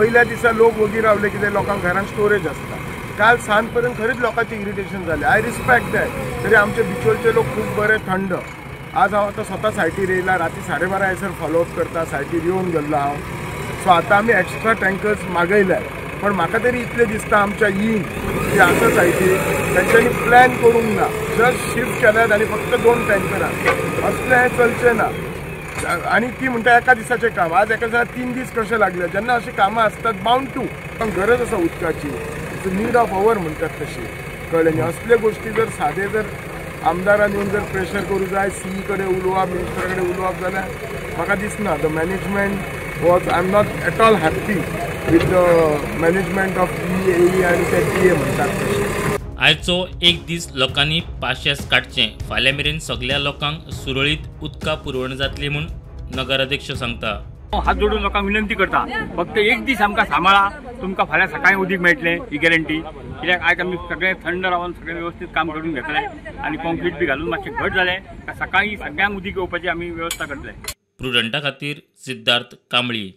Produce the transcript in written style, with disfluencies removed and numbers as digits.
पहिल्या दिसा लोक वगी रावले कितें लोकांक घरांत स्टोरेज आसता. काल सांज पर्यंत खरीच लोकांचे इरिटेशन जालें. I respect that. तरी आमचे बिचोलचे लोक खूब बरे थंड. आज हांव आतां स्वता सायटीर येयला, राती 12:30 हयसर फॉलोअप करता, सायटीर येवन गेल्लो हांव. सो आतां आमी एक्स्ट्रा टँकर्स मागयल्यात. पण म्हाका तरी इतलें दिसता आमच्या जे आसा सायटीर तांच्यांनी प्लॅन करूंक ना. जस्ट शिफ्ट केल्यात आनी फक्त 2 टँकरां. असलें चलचें ना. आनी ती म्हणटा एका दिसाचें काम. आज एका दिसा 3 दीस कशें लागले. जेन्ना अशीं कामां असतात बाउंड टू. पण गरज आसा उदकाची. नीड ऑफ अवर म्हणटात तशी. कळ्ळें न्ही. असले गोश्टी जर सादे जर आमदारान येवन जर प्रेशर करूं जाय, सीई कडेन उलोवप, मिनिस्टरा कडेन उलोवप जाल्यार म्हाका दिसना. The management was I am not at all happy with the management of EAE आनी ते TA म्हणटात तशें. आयचो एक दीस लोकांनी पाशेस काडचें. फाल्यां मेरेन सगळ्या लोकांक सुरळीत उदका पुरवण जातली म्हूण नगराध्यक्ष सांगता. हात जोडून लोकांक विनंती करता, फक्त एक दीस आमकां सांबाळा. तुमकां फाल्यां सकाळीं उदीक मेळटलें ही गॅरंटी. कित्याक आयज आमी सगळें थंड रावन सगळें वेवस्थीत काम करून घेतले आनी कॉन्क्रीट बी घालून मातशें घट जालें. सकाळीं सगळ्यांक उदीक येवपाची आमी वेवस्था करतले. प्रुडंटा खातीर सिद्धार्थ कांबळी.